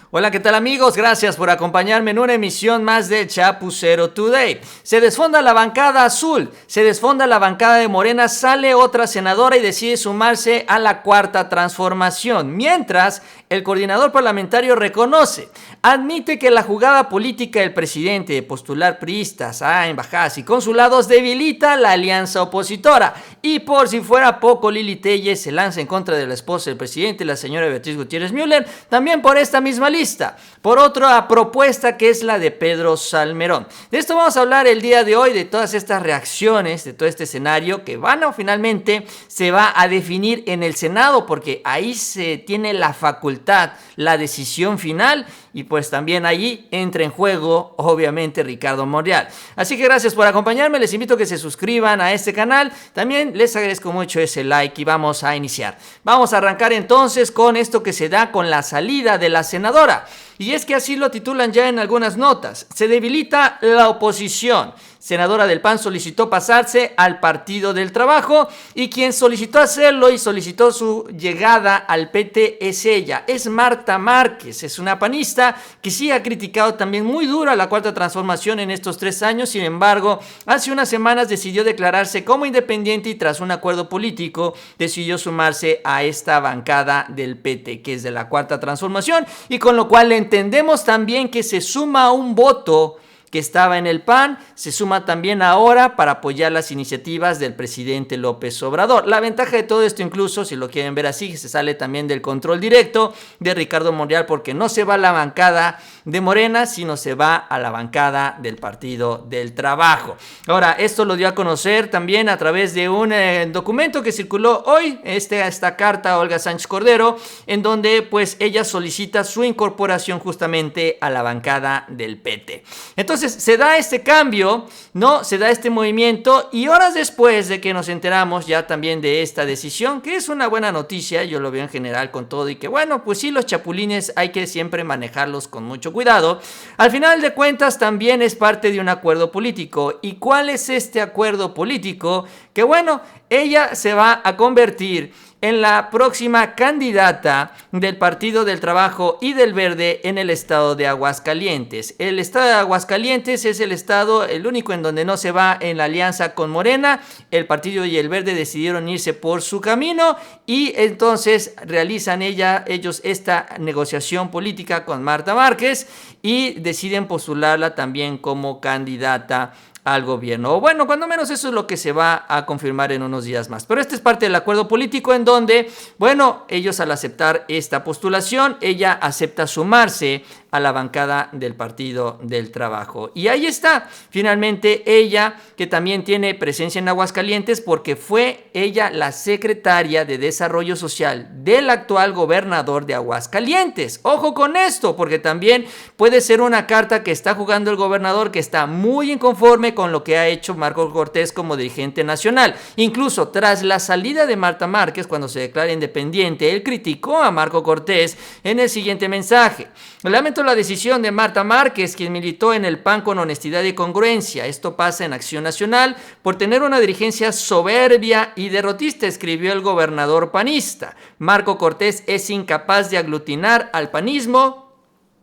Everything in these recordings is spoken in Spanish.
Hola, ¿qué tal amigos? Gracias por acompañarme en una emisión más de Chapucero Today. Se desfonda la bancada azul, se desfonda la bancada de Morena, sale otra senadora y decide sumarse a la cuarta transformación. Mientras, el coordinador parlamentario reconoce, admite que la jugada política del presidente de postular priistas a embajadas y consulados debilita la alianza opositora. Y por si fuera poco, Lili Telles se lanza en contra de la esposa del presidente, la señora Beatriz Gutiérrez Müller, también por esta misma lista, por otra propuesta que es la de Pedro Salmerón. De esto vamos a hablar el día de hoy, de todas estas reacciones, de todo este escenario que finalmente se va a definir en el Senado, porque ahí se tiene la facultad, la decisión final, y pues también allí entra en juego, obviamente, Ricardo Monreal. Así que gracias por acompañarme, les invito a que se suscriban a este canal, también les agradezco mucho ese like y vamos a iniciar. Vamos a arrancar entonces con esto que se da con la salida de la senadora. Y es que así lo titulan ya en algunas notas. Se debilita la oposición. Senadora del PAN solicitó pasarse al Partido del Trabajo y quien solicitó hacerlo y solicitó su llegada al PT es ella, es Marta Márquez, es una panista que sí ha criticado también muy duro a la Cuarta Transformación en estos 3 años. Sin embargo, hace unas semanas decidió declararse como independiente y tras un acuerdo político decidió sumarse a esta bancada del PT, que es de la Cuarta Transformación, y con lo cual entendemos también que se suma un voto que estaba en el PAN, se suma también ahora para apoyar las iniciativas del presidente López Obrador. La ventaja de todo esto, incluso si lo quieren ver así, se sale también del control directo de Ricardo Monreal, porque no se va a la bancada de Morena, sino se va a la bancada del Partido del Trabajo. Ahora, esto lo dio a conocer también a través de un documento que circuló hoy, esta carta a Olga Sánchez Cordero, en donde pues ella solicita su incorporación justamente a la bancada del PT. Entonces se da este cambio, ¿no? Se da este movimiento y horas después de que nos enteramos ya también de esta decisión, que es una buena noticia, yo lo veo en general con todo y que bueno, pues sí, los chapulines hay que siempre manejarlos con mucho cuidado. Al final de cuentas también es parte de un acuerdo político. ¿Y cuál es este acuerdo político? Que bueno, ella se va a convertir en la próxima candidata del Partido del Trabajo y del Verde en el estado de Aguascalientes. El estado de Aguascalientes es el estado, el único en donde no se va en la alianza con Morena. El Partido y el Verde decidieron irse por su camino y entonces realizan ellos esta negociación política con Marta Márquez y deciden postularla también como candidata al gobierno. O bueno, cuando menos eso es lo que se va a confirmar en unos días más. Pero este es parte del acuerdo político en donde, bueno, ellos al aceptar esta postulación, ella acepta sumarse a la bancada del Partido del Trabajo. Y ahí está, finalmente ella, que también tiene presencia en Aguascalientes porque fue ella la secretaria de Desarrollo Social del actual gobernador de Aguascalientes. Ojo con esto, porque también puede ser una carta que está jugando el gobernador, que está muy inconforme con lo que ha hecho Marco Cortés como dirigente nacional. Incluso tras la salida de Marta Márquez, cuando se declara independiente, él criticó a Marco Cortés en el siguiente mensaje: lamento la decisión de Marta Márquez, quien militó en el PAN con honestidad y congruencia. Esto pasa en Acción Nacional por tener una dirigencia soberbia y derrotista, escribió el gobernador panista. Marco Cortés es incapaz de aglutinar al panismo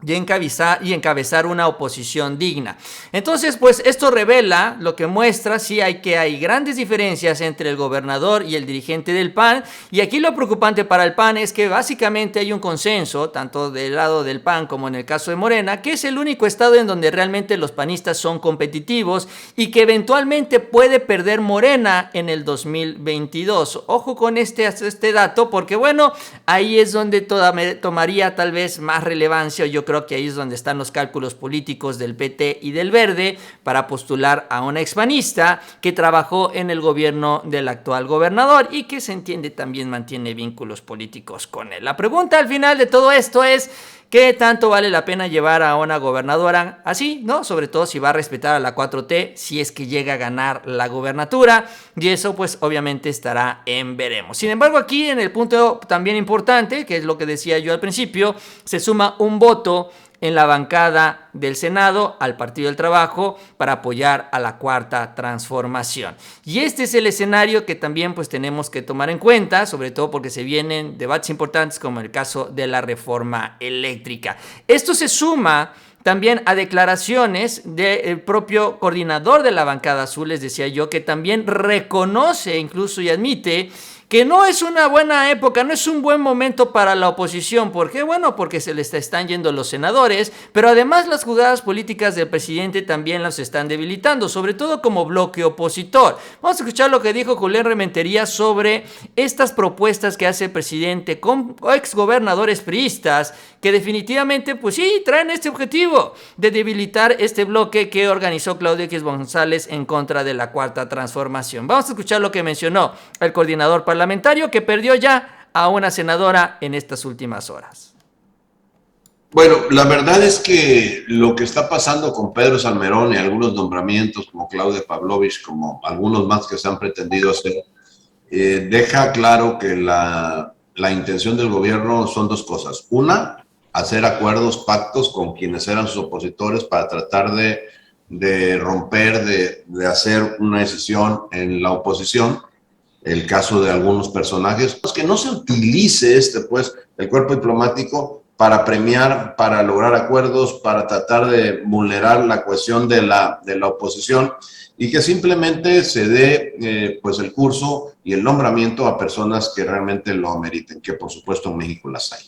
y encabezar una oposición digna. Entonces, pues esto revela, lo que muestra, sí hay grandes diferencias entre el gobernador y el dirigente del PAN, y aquí lo preocupante para el PAN es que básicamente hay un consenso, tanto del lado del PAN como en el caso de Morena, que es el único estado en donde realmente los panistas son competitivos y que eventualmente puede perder Morena en el 2022. Ojo con este dato, porque bueno, ahí es donde tomaría tal vez más relevancia. Yo creo que ahí es donde están los cálculos políticos del PT y del Verde para postular a una expanista que trabajó en el gobierno del actual gobernador y que se entiende también mantiene vínculos políticos con él. La pregunta al final de todo esto es: ¿qué tanto vale la pena llevar a una gobernadora así, no? Sobre todo si va a respetar a la 4T, si es que llega a ganar la gobernatura, y eso pues obviamente estará en veremos. Sin embargo, aquí en el punto también importante, que es lo que decía yo al principio, se suma un voto en la bancada del Senado al Partido del Trabajo para apoyar a la Cuarta Transformación. Y este es el escenario que también pues tenemos que tomar en cuenta, sobre todo porque se vienen debates importantes como el caso de la reforma eléctrica. Esto se suma también a declaraciones del propio coordinador de la bancada azul, les decía yo, que también reconoce incluso y admite que no es una buena época, no es un buen momento para la oposición. ¿Por qué? Bueno, porque se les están yendo los senadores, pero además las jugadas políticas del presidente también las están debilitando, sobre todo como bloque opositor. Vamos a escuchar lo que dijo Julián Rementería sobre estas propuestas que hace el presidente con exgobernadores priistas, que definitivamente, pues sí, traen este objetivo de debilitar este bloque que organizó Claudio X González en contra de la Cuarta Transformación. Vamos a escuchar lo que mencionó el coordinador parlamentario, que perdió ya a una senadora en estas últimas horas. Bueno, la verdad es que lo que está pasando con Pedro Salmerón y algunos nombramientos como Claudia Pavlovich, como algunos más que se han pretendido hacer, deja claro que la intención del gobierno son dos cosas. Una, hacer acuerdos, pactos con quienes eran sus opositores para tratar de romper, de hacer una decisión en la oposición. El caso de algunos personajes, que no se utilice el cuerpo diplomático para premiar, para lograr acuerdos, para tratar de vulnerar la cohesión de la oposición, y que simplemente se dé pues el curso y el nombramiento a personas que realmente lo ameriten, que por supuesto en México las hay.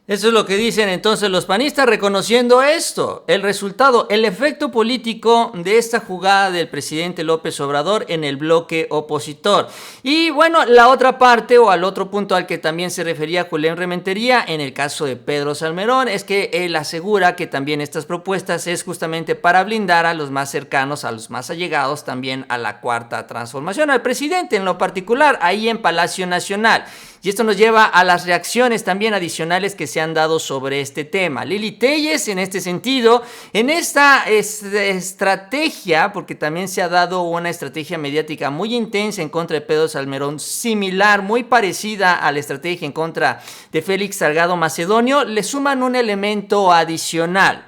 Eso es lo que dicen entonces los panistas, reconociendo esto, el resultado, el efecto político de esta jugada del presidente López Obrador en el bloque opositor. Y bueno, la otra parte o al otro punto al que también se refería Julián Rementería en el caso de Pedro Salmerón es que él asegura que también estas propuestas es justamente para blindar a los más cercanos, a los más allegados también a la Cuarta Transformación, al presidente en lo particular, ahí en Palacio Nacional. Y esto nos lleva a las reacciones también adicionales que se han dado sobre este tema. Lili Téllez, en este sentido, en esta estrategia, porque también se ha dado una estrategia mediática muy intensa en contra de Pedro Salmerón, similar, muy parecida a la estrategia en contra de Félix Salgado Macedonio, le suman un elemento adicional.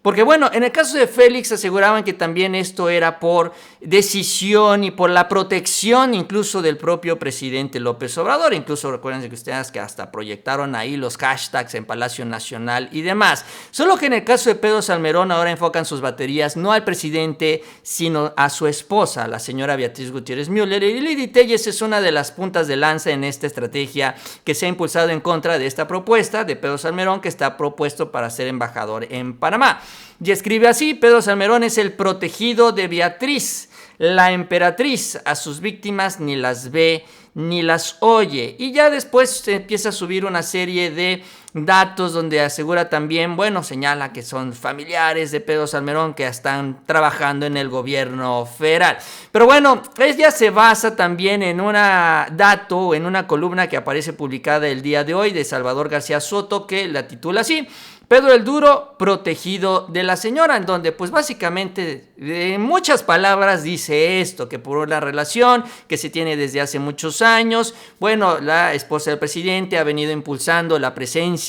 Porque bueno, en el caso de Félix aseguraban que también esto era por decisión y por la protección incluso del propio presidente López Obrador. Incluso recuerden que ustedes que hasta proyectaron ahí los hashtags en Palacio Nacional y demás. Solo que en el caso de Pedro Salmerón ahora enfocan sus baterías no al presidente, sino a su esposa, la señora Beatriz Gutiérrez Müller. Y Lili Téllez es una de las puntas de lanza en esta estrategia que se ha impulsado en contra de esta propuesta de Pedro Salmerón, que está propuesto para ser embajador en Panamá. Y escribe así: Pedro Salmerón es el protegido de Beatriz, la emperatriz. A sus víctimas ni las ve ni las oye. Y ya después se empieza a subir una serie de datos donde asegura también, bueno, señala que son familiares de Pedro Salmerón que están trabajando en el gobierno federal. Pero bueno, ella se basa también en un dato, en una columna que aparece publicada el día de hoy de Salvador García Soto, que la titula así: Pedro el Duro, protegido de la señora, en donde pues básicamente en muchas palabras dice esto, que por una relación que se tiene desde hace muchos años, bueno, la esposa del presidente ha venido impulsando la presencia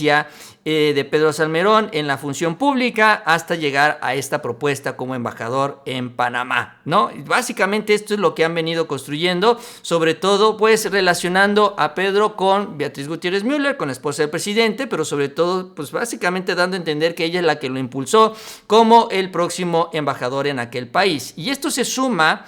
de Pedro Salmerón en la función pública hasta llegar a esta propuesta como embajador en Panamá, ¿no? Básicamente esto es lo que han venido construyendo, sobre todo pues relacionando a Pedro con Beatriz Gutiérrez Müller, con la esposa del presidente, pero sobre todo pues básicamente dando a entender que ella es la que lo impulsó como el próximo embajador en aquel país. Y esto se suma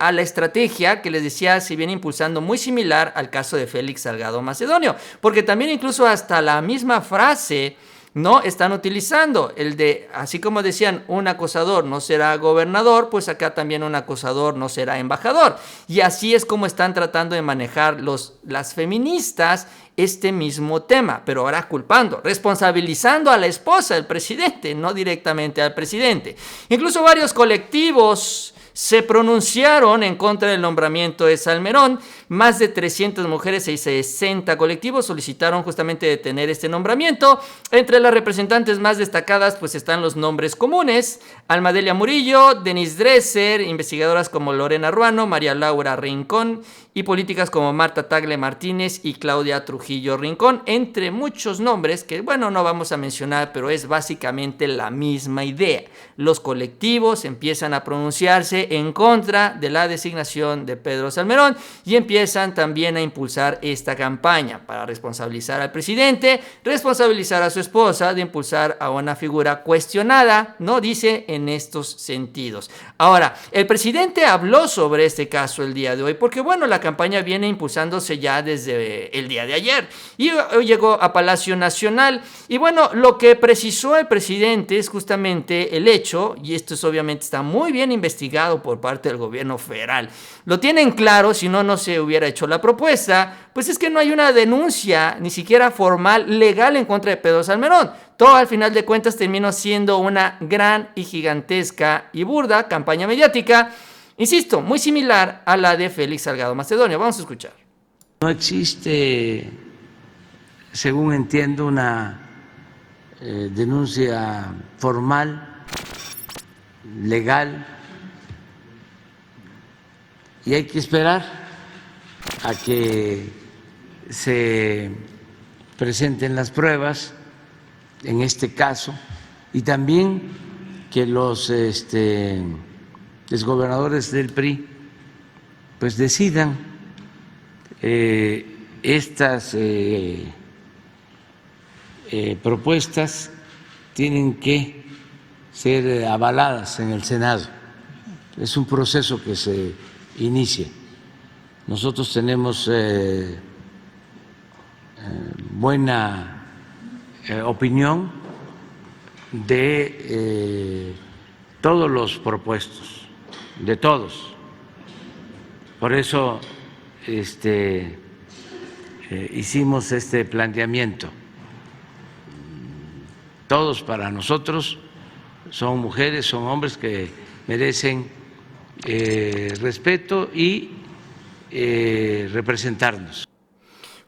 a la estrategia que les decía se viene impulsando, muy similar al caso de Félix Salgado Macedonio, porque también incluso hasta la misma frase no están utilizando, el de, así como decían, un acosador no será gobernador, pues acá también un acosador no será embajador. Y así es como están tratando de manejar las feministas este mismo tema, pero ahora culpando, responsabilizando a la esposa del presidente, no directamente al presidente. Incluso varios colectivos se pronunciaron en contra del nombramiento de Salmerón, Más de 300 mujeres y 60 colectivos solicitaron justamente detener este nombramiento. Entre las representantes más destacadas pues están los nombres comunes: Almadelia Murillo, Denise Dresser, investigadoras como Lorena Ruano, María Laura Rincón y políticas como Marta Tagle Martínez y Claudia Trujillo Rincón, entre muchos nombres que, bueno, no vamos a mencionar, pero es básicamente la misma idea. Los colectivos empiezan a pronunciarse en contra de la designación de Pedro Salmerón y empiezan también a impulsar esta campaña para responsabilizar al presidente, responsabilizar a su esposa de impulsar a una figura cuestionada, ¿no? Dice en estos sentidos. Ahora, el presidente habló sobre este caso el día de hoy, porque bueno, la campaña viene impulsándose ya desde el día de ayer y hoy llegó a Palacio Nacional y bueno, lo que precisó el presidente es justamente el hecho, y esto es, obviamente está muy bien investigado por parte del gobierno federal, lo tienen claro, si no, no se hubiera hecho la propuesta, pues es que no hay una denuncia ni siquiera formal, legal en contra de Pedro Salmerón. Todo al final de cuentas terminó siendo una gran y gigantesca y burda campaña mediática, insisto, muy similar a la de Félix Salgado Macedonio. Vamos a escuchar. No existe, según entiendo, una denuncia formal, legal, y hay que esperar a que se presenten las pruebas en este caso y también que los exgobernadores del PRI pues decidan. Estas propuestas tienen que ser avaladas en el Senado. Es un proceso que se inicia. Nosotros tenemos buena opinión de todos los propuestos, de todos. Por eso hicimos este planteamiento. Todos para nosotros son mujeres, son hombres que merecen respeto y representarnos.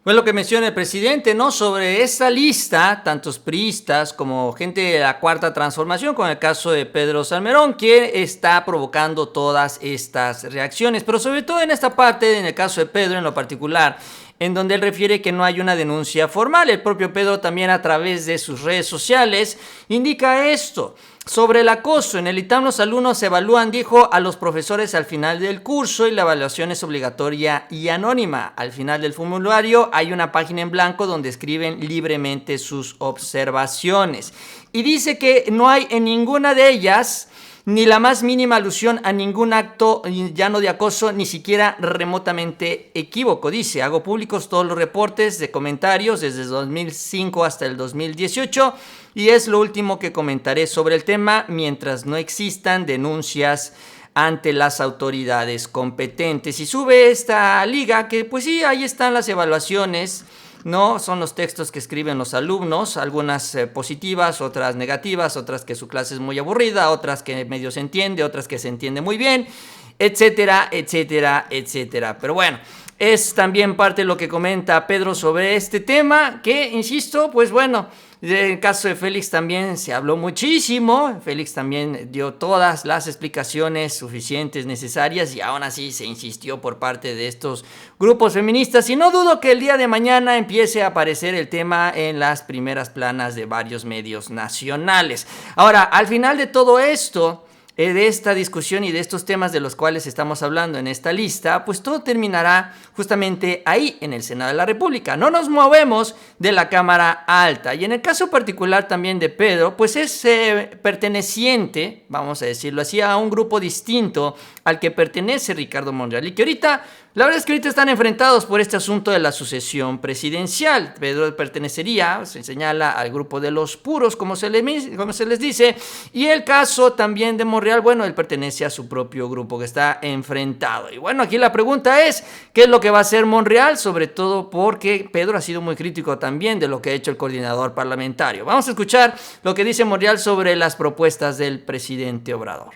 Fue lo que menciona el presidente, ¿no? Sobre esa lista, tantos priistas como gente de la Cuarta Transformación, con el caso de Pedro Salmerón, que está provocando todas estas reacciones, pero sobre todo en esta parte, en el caso de Pedro en lo particular, en donde él refiere que no hay una denuncia formal. El propio Pedro también a través de sus redes sociales indica esto. Sobre el acoso, en el ITAM los alumnos evalúan, dijo, a los profesores al final del curso y la evaluación es obligatoria y anónima. Al final del formulario hay una página en blanco donde escriben libremente sus observaciones. Y dice que no hay en ninguna de ellas ni la más mínima alusión a ningún acto llano de acoso, ni siquiera remotamente equívoco. Dice, hago públicos todos los reportes de comentarios desde 2005 hasta el 2018 y es lo último que comentaré sobre el tema mientras no existan denuncias ante las autoridades competentes. Y sube esta liga que pues sí, ahí están las evaluaciones, ¿no? Son los textos que escriben los alumnos, algunas positivas, otras negativas, otras que su clase es muy aburrida, otras que medio se entiende, otras que se entiende muy bien, etcétera, etcétera, etcétera. Pero bueno, es también parte de lo que comenta Pedro sobre este tema, que, insisto, pues bueno, del caso de Félix también se habló muchísimo. Félix también dio todas las explicaciones suficientes, necesarias, y aún así se insistió por parte de estos grupos feministas. Y no dudo que el día de mañana empiece a aparecer el tema en las primeras planas de varios medios nacionales. Ahora, al final de todo esto, de esta discusión y de estos temas de los cuales estamos hablando en esta lista, pues todo terminará justamente ahí, en el Senado de la República. No nos movemos de la Cámara Alta. Y en el caso particular también de Pedro, pues es perteneciente, vamos a decirlo así, a un grupo distinto al que pertenece Ricardo Monreal. Y que ahorita, la verdad es que ahorita están enfrentados por este asunto de la sucesión presidencial. Pedro pertenecería, se señala, al grupo de los puros, como se les dice. Y el caso también de Monreal, bueno, él pertenece a su propio grupo que está enfrentado. Y bueno, aquí la pregunta es, ¿qué es lo que va a hacer Monreal? Sobre todo porque Pedro ha sido muy crítico también de lo que ha hecho el coordinador parlamentario. Vamos a escuchar lo que dice Monreal sobre las propuestas del presidente Obrador.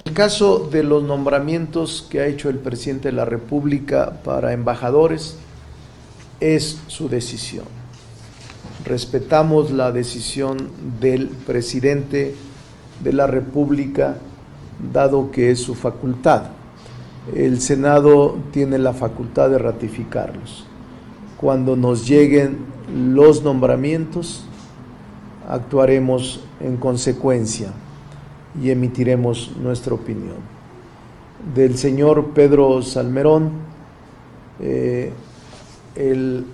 El caso de los nombramientos que ha hecho el presidente de la República para embajadores es su decisión. Respetamos la decisión del presidente de la República, dado que es su facultad. El Senado tiene la facultad de ratificarlos. Cuando nos lleguen los nombramientos, actuaremos en consecuencia y emitiremos nuestra opinión. Del señor Pedro Salmerón, él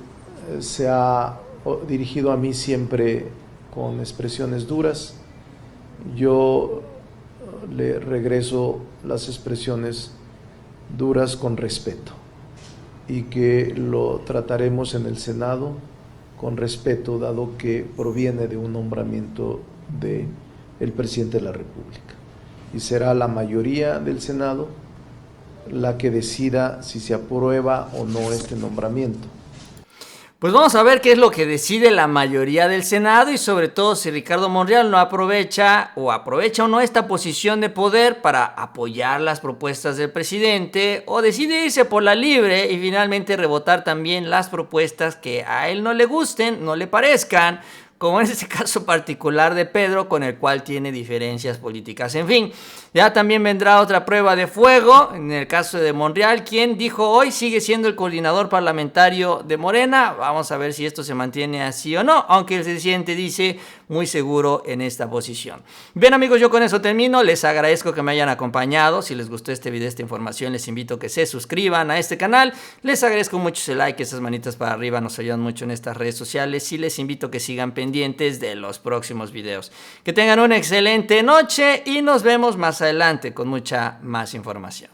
se ha dirigido a mí siempre con expresiones duras. Yo le regreso las expresiones duras con respeto y que lo trataremos en el Senado con respeto, dado que proviene de un nombramiento del presidente de la República. Y será la mayoría del Senado la que decida si se aprueba o no este nombramiento. Pues vamos a ver qué es lo que decide la mayoría del Senado y sobre todo si Ricardo Monreal no aprovecha o no esta posición de poder para apoyar las propuestas del presidente o decide irse por la libre y finalmente rebotar también las propuestas que a él no le gusten, no le parezcan, como en este caso particular de Pedro, con el cual tiene diferencias políticas. En fin, ya también vendrá otra prueba de fuego, en el caso de Monreal, quien dijo hoy sigue siendo el coordinador parlamentario de Morena. Vamos a ver si esto se mantiene así o no, aunque el presidente dice muy seguro en esta posición. Bien amigos, yo con eso termino. Les agradezco que me hayan acompañado. Si les gustó este video, esta información, les invito a que se suscriban a este canal. Les agradezco mucho ese like, esas manitas para arriba, nos ayudan mucho en estas redes sociales y les invito a que sigan pendientes de los próximos videos. Que tengan una excelente noche y nos vemos más adelante con mucha más información.